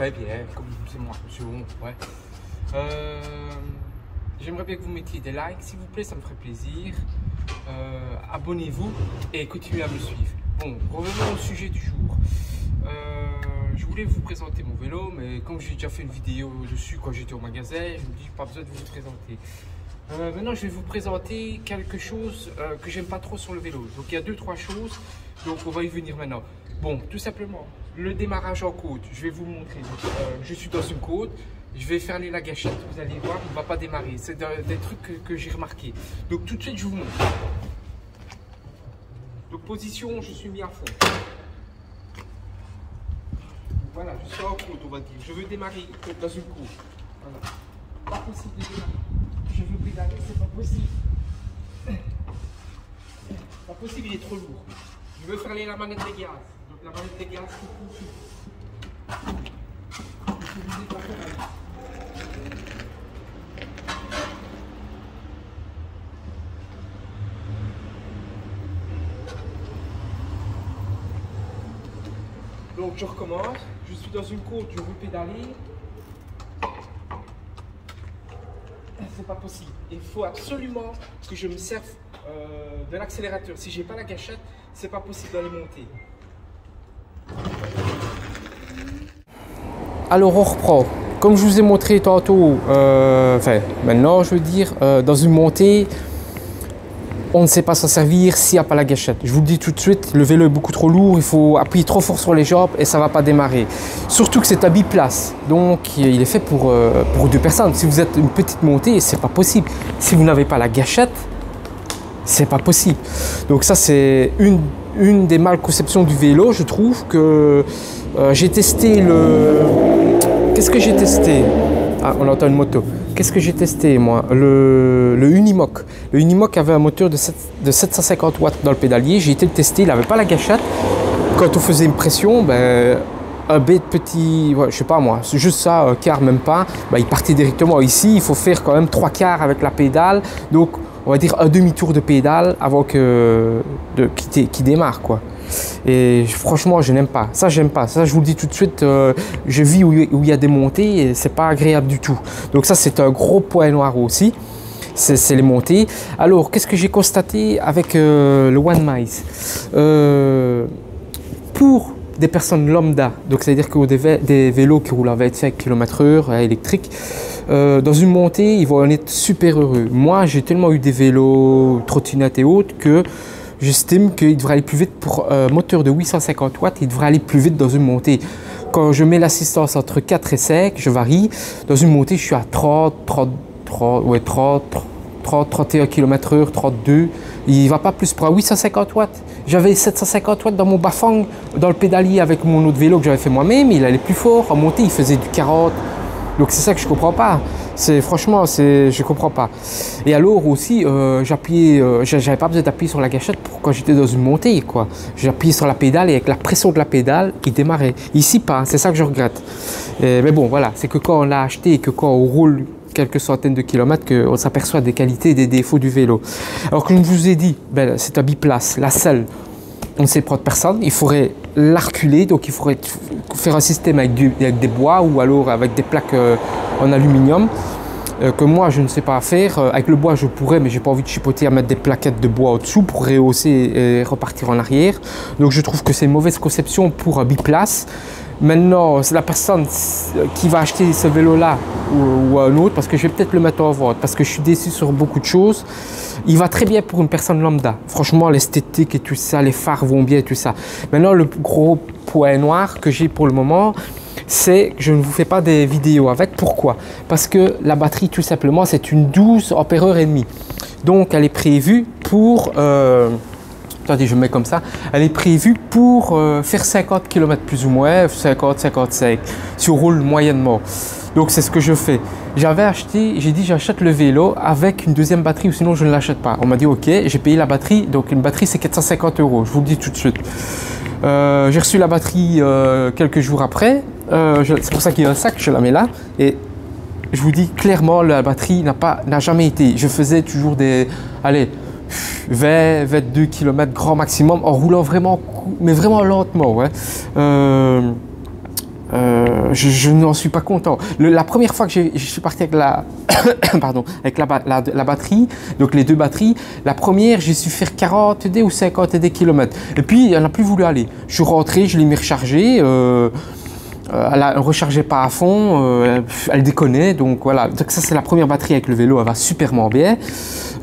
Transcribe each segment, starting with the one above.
très bien, comme c'est moi, monsieur Bon, ouais. J'aimerais bien que vous mettiez des likes, s'il vous plaît, ça me ferait plaisir. Abonnez-vous et continuez à me suivre. Bon, revenons au sujet du jour. Je voulais vous présenter mon vélo, mais comme j'ai déjà fait une vidéo dessus quand j'étais au magasin, je me dis pas besoin de vous le présenter. Maintenant, je vais vous présenter quelque chose que j'aime pas trop sur le vélo. Donc, il y a 2-3 choses, donc on va y venir maintenant. Bon, tout simplement, le démarrage en côte, je vais vous montrer. Donc, je suis dans une côte, je vais fermer la gâchette, vous allez voir, il ne va pas démarrer. C'est des trucs que j'ai remarqué. Donc, tout de suite, je vous montre. Donc, position, je suis mis à fond. Voilà, je suis en côte, on va dire. Je veux démarrer dans une côte. Voilà. Pas possible de démarrer. Je veux pédaler, c'est pas possible. Pas possible, il est trop lourd. Je veux fermer la manette de gaz. Donc la manette de gaz, donc je recommence. Je suis dans une côte, je veux pédaler. C'est pas possible. Il faut absolument que je me serve de l'accélérateur. Si j'ai pas la gâchette, c'est pas possible d'aller monter. Alors on reprend. Comme je vous ai montré tantôt, maintenant je veux dire, dans une montée, on ne sait pas s'en servir s'il n'y a pas la gâchette. Je vous le dis tout de suite, le vélo est beaucoup trop lourd, il faut appuyer trop fort sur les jambes et ça ne va pas démarrer. Surtout que c'est un biplace, donc il est fait pour 2 personnes. Si vous êtes une petite montée, c'est pas possible. Si vous n'avez pas la gâchette, c'est pas possible. Donc ça c'est une des malconceptions du vélo, je trouve que j'ai testé le... Qu'est-ce que j'ai testé? Ah, on entend une moto. Qu'est-ce que j'ai testé moi? Le Unimog. Le Unimog avait un moteur de 750 watts dans le pédalier. J'ai été le tester, il n'avait pas la gâchette. Quand on faisait une pression, ben, un bête petit, ouais, je sais pas moi, c'est juste ça, un quart même pas, ben, il partait directement. Ici, il faut faire quand même 3 quarts avec la pédale. Donc, on va dire un demi-tour de pédale avant qu'il démarre, quoi. Et franchement, je n'aime pas. Ça, j'aime pas. Ça, je vous le dis tout de suite, je vis où il y a des montées et c'est pas agréable du tout. Donc ça, c'est un gros point noir aussi. C'est les montées. Alors, qu'est-ce que j'ai constaté avec le One Miles? Pour des personnes lambda, donc c'est-à-dire que des vélos qui roulent à 25 km/h électriques, dans une montée, ils vont en être super heureux. Moi, j'ai tellement eu des vélos, trottinettes et autres que j'estime qu'il devrait aller plus vite pour un moteur de 850 watts, il devrait aller plus vite dans une montée. Quand je mets l'assistance entre 4 et 5, je varie. Dans une montée, je suis à 31 km/h, 32. Il ne va pas plus pour un 850 watts. J'avais 750 watts dans mon bafang, dans le pédalier avec mon autre vélo que j'avais fait moi-même. Il allait plus fort. En montée, il faisait du 40. Donc c'est ça que je comprends pas. Franchement, je comprends pas. Et alors aussi, j'avais pas besoin d'appuyer sur la gâchette quand j'étais dans une montée, quoi. J'appuyais sur la pédale et avec la pression de la pédale, il démarrait. Ici pas, c'est ça que je regrette. Mais bon, voilà, c'est que quand on l'a acheté et que quand on roule quelques centaines de kilomètres, qu'on s'aperçoit des qualités et des défauts du vélo. Alors comme je vous ai dit, ben, c'est un biplace, la selle. On ne sait prendre personne, il faudrait l'arculer, donc il faudrait faire un système avec des bois ou alors avec des plaques en aluminium que moi je ne sais pas faire. Avec le bois je pourrais, mais j'ai pas envie de chipoter à mettre des plaquettes de bois au-dessous pour rehausser et repartir en arrière. Donc je trouve que c'est une mauvaise conception pour un biplace. Maintenant, c'est la personne qui va acheter ce vélo-là ou un autre, parce que je vais peut-être le mettre en vente, parce que je suis déçu sur beaucoup de choses. Il va très bien pour une personne lambda. Franchement, l'esthétique et tout ça, les phares vont bien et tout ça. Maintenant, le gros point noir que j'ai pour le moment, c'est que je ne vous fais pas des vidéos avec. Pourquoi? Parce que la batterie, tout simplement, c'est une 12 ampères-heure. Donc, elle est prévue pour... attendez, je mets comme ça. Elle est prévue pour faire 50 km plus ou moins, 50-55, si on roule moyennement. Donc c'est ce que je fais. J'avais acheté, j'ai dit j'achète le vélo avec une deuxième batterie ou sinon je ne l'achète pas. On m'a dit ok, j'ai payé la batterie, donc une batterie c'est 450 €, je vous le dis tout de suite. J'ai reçu la batterie quelques jours après, c'est pour ça qu'il y a un sac, je la mets là. Et je vous dis clairement, la batterie n'a jamais été. Je faisais toujours des... Allez, 20-22 km grand maximum en roulant vraiment, mais vraiment lentement. Ouais. je n'en suis pas content. La première fois que je suis parti avec la, pardon, avec la batterie, donc les deux batteries, la première, j'ai su faire 40 ou 50 km. Et puis, elle n'a plus voulu aller. Je suis rentré, je l'ai mis rechargé. Elle ne rechargeait pas à fond, elle déconnait, donc voilà. Donc ça, c'est la première batterie avec le vélo, elle va superment bien.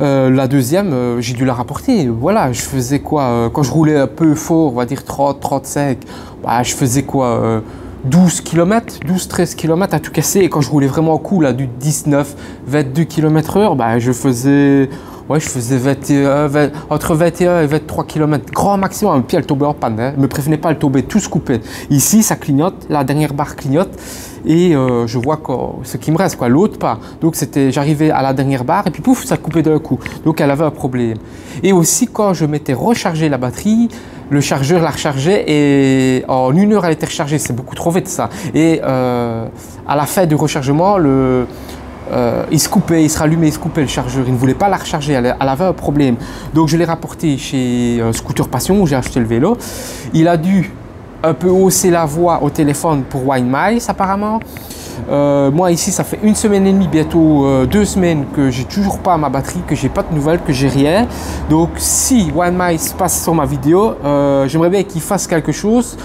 La deuxième, j'ai dû la rapporter. Voilà, je faisais quoi quand je roulais un peu fort, on va dire 30, 35, bah, je faisais quoi 12 km, 12-13 km à tout casser. Et quand je roulais vraiment cool, à du 19, 22 km/h, bah, je faisais 21, entre 21 et 23 km, grand maximum. Puis elle tombait en panne, hein. Ne me prévenez pas, elle tombait, tout se coupait. Ici, ça clignote, la dernière barre clignote. Et je vois ce qui me reste, quoi, l'autre pas. Donc j'arrivais à la dernière barre et puis pouf, ça coupait d'un coup. Donc elle avait un problème. Et aussi quand je m'étais rechargé la batterie, le chargeur la rechargeait et en 1 heure elle était rechargée. C'est beaucoup trop vite ça. Et à la fin du rechargement, il se coupait, il se rallumait, il se coupait le chargeur. Il ne voulait pas la recharger, elle avait un problème. Donc je l'ai rapporté chez Scooter Passion où j'ai acheté le vélo. Il a dû un peu hausser la voix au téléphone pour Winemice apparemment. Moi ici ça fait 1 semaine et demie, bientôt 2 semaines que j'ai toujours pas ma batterie, que j'ai pas de nouvelles, que j'ai rien. Donc si Winemice passe sur ma vidéo, j'aimerais bien qu'il fasse quelque chose.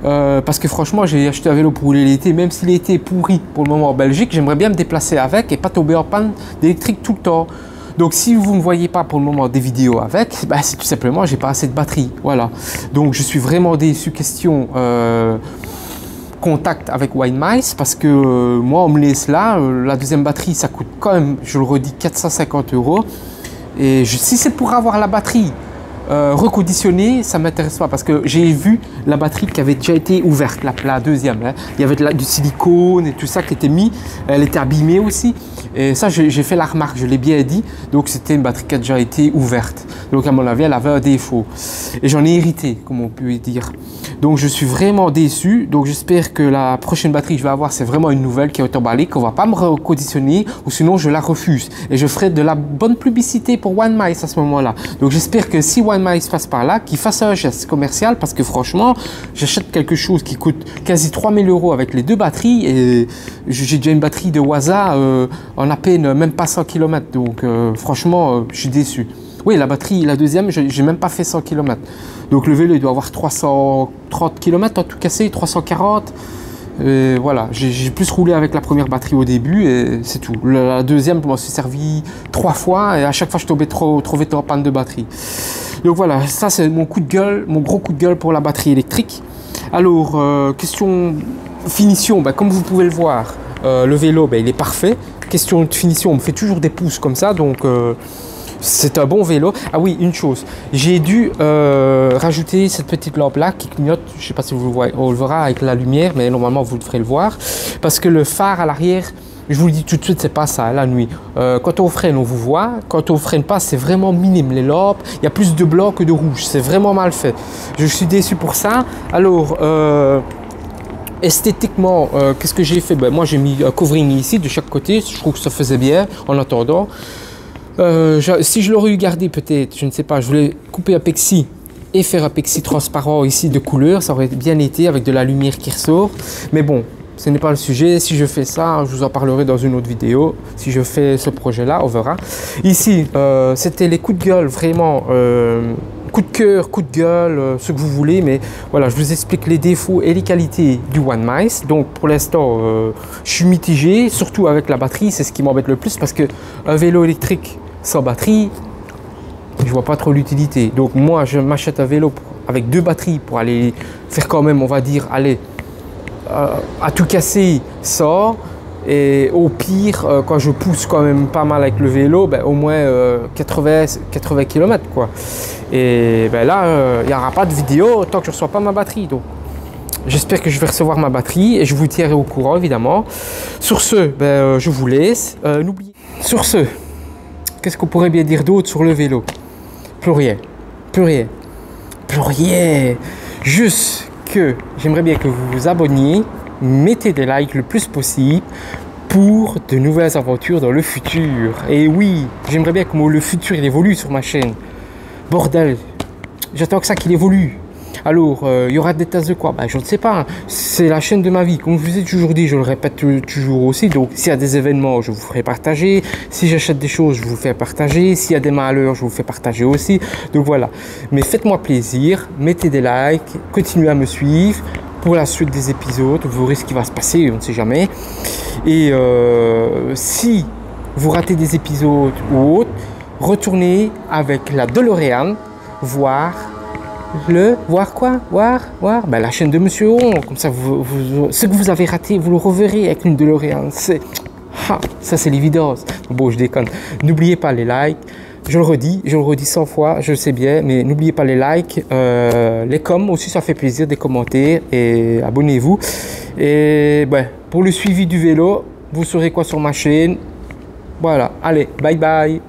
Parce que franchement j'ai acheté un vélo pour rouler l'été, même s'il était pourri pour le moment en Belgique, j'aimerais bien me déplacer avec et pas tomber en panne d'électrique tout le temps. Donc si vous ne voyez pas pour le moment des vidéos avec, bah, c'est tout simplement j'ai pas assez de batterie, voilà. Donc je suis vraiment déçu question contact avec Winemice parce que moi on me laisse là, la deuxième batterie ça coûte quand même, je le redis, 450 €. Et si c'est pour avoir la batterie reconditionnée, ça m'intéresse pas parce que j'ai vu la batterie qui avait déjà été ouverte, la deuxième, hein. Il y avait du silicone et tout ça qui était mis, elle était abîmée aussi. Et ça, j'ai fait la remarque, je l'ai bien dit. Donc, c'était une batterie qui a déjà été ouverte. Donc, à mon avis, elle avait un défaut. Et j'en ai hérité, comme on peut dire. Donc, je suis vraiment déçu. Donc, j'espère que la prochaine batterie que je vais avoir, c'est vraiment une nouvelle qui est emballée, qu'on ne va pas me reconditionner, ou sinon, je la refuse. Et je ferai de la bonne publicité pour Winemice à ce moment-là. Donc, j'espère que si Winemice passe par là, qu'il fasse un geste commercial, parce que franchement, j'achète quelque chose qui coûte quasi 3000 € avec les deux batteries. Et j'ai déjà une batterie de Waza en à peine, même pas 100 km, donc franchement je suis déçu. Oui, la batterie, la deuxième, j'ai même pas fait 100 km. Donc le vélo il doit avoir 330 km en tout casser, 340. Et voilà, j'ai plus roulé avec la première batterie au début et c'est tout. La deuxième, je m'en suis servi 3 fois et à chaque fois je tombais trop vite en panne de batterie. Donc voilà, ça c'est mon coup de gueule, mon gros coup de gueule pour la batterie électrique. Alors, question finition, bah, comme vous pouvez le voir, le vélo bah, il est parfait. Question de finition, on me fait toujours des pouces comme ça, donc c'est un bon vélo. Ah oui, une chose, j'ai dû rajouter cette petite lampe là qui clignote. Je ne sais pas si vous le voyez, on le verra avec la lumière, mais normalement vous devrez le voir. Parce que le phare à l'arrière, je vous le dis tout de suite, c'est pas ça la nuit. Quand on freine, on vous voit. Quand on freine pas, c'est vraiment minime. Les lampes, il y a plus de blanc que de rouge. C'est vraiment mal fait. Je suis déçu pour ça. Alors, esthétiquement, qu'est-ce que j'ai fait? Ben, moi, j'ai mis un covering ici de chaque côté. Je trouve que ça faisait bien en attendant. Si je l'aurais eu gardé, peut-être, je ne sais pas, je voulais couper un pexi et faire un pexi transparent ici de couleur. Ça aurait bien été avec de la lumière qui ressort. Mais bon, ce n'est pas le sujet. Si je fais ça, je vous en parlerai dans une autre vidéo. Si je fais ce projet-là, on verra. Ici, c'était les coups de gueule, vraiment. Coup de cœur, coup de gueule, ce que vous voulez, mais voilà, je vous explique les défauts et les qualités du Winemice. Donc pour l'instant, je suis mitigé, surtout avec la batterie, c'est ce qui m'embête le plus parce que un vélo électrique sans batterie, je vois pas trop l'utilité. Donc moi, je m'achète un vélo avec 2 batteries pour aller faire quand même, on va dire, aller à tout casser sans. Et au pire, quand je pousse quand même pas mal avec le vélo, ben, au moins 80 km quoi. Et ben là, il n'y aura pas de vidéo tant que je ne reçois pas ma batterie. Donc, j'espère que je vais recevoir ma batterie et je vous tiendrai au courant évidemment. Sur ce, ben, je vous laisse. N'oubliez. Sur ce, qu'est-ce qu'on pourrait bien dire d'autre sur le vélo? Plus rien, plus rien, plus rien. Juste que j'aimerais bien que vous vous abonniez. Mettez des likes le plus possible pour de nouvelles aventures dans le futur. Et oui, j'aimerais bien que le futur il évolue sur ma chaîne. Bordel, j'attends que ça qu'il évolue. Alors, il y aura des tasses de quoi? Ben, je ne sais pas. Hein. C'est la chaîne de ma vie. Comme je vous ai toujours dit, je le répète toujours aussi. Donc, s'il y a des événements, je vous ferai partager. Si j'achète des choses, je vous fais partager. S'il y a des malheurs, je vous fais partager aussi. Donc, voilà. Mais faites-moi plaisir. Mettez des likes. Continuez à me suivre pour la suite des épisodes. Vous verrez ce qui va se passer. On ne sait jamais. Et si vous ratez des épisodes ou autres, retournez avec la DeLorean voir ben, la chaîne de Monsieur Oron. Comme ça, ce que vous avez raté, vous le reverrez avec une DeLorean. Ça c'est l'évidence. Bon, je déconne. N'oubliez pas les likes. Je le redis 100 fois, je le sais bien, mais n'oubliez pas les likes, les coms aussi, ça fait plaisir, des commentaires, et abonnez-vous. Et ben, pour le suivi du vélo, vous saurez quoi sur ma chaîne. Voilà, allez, bye bye.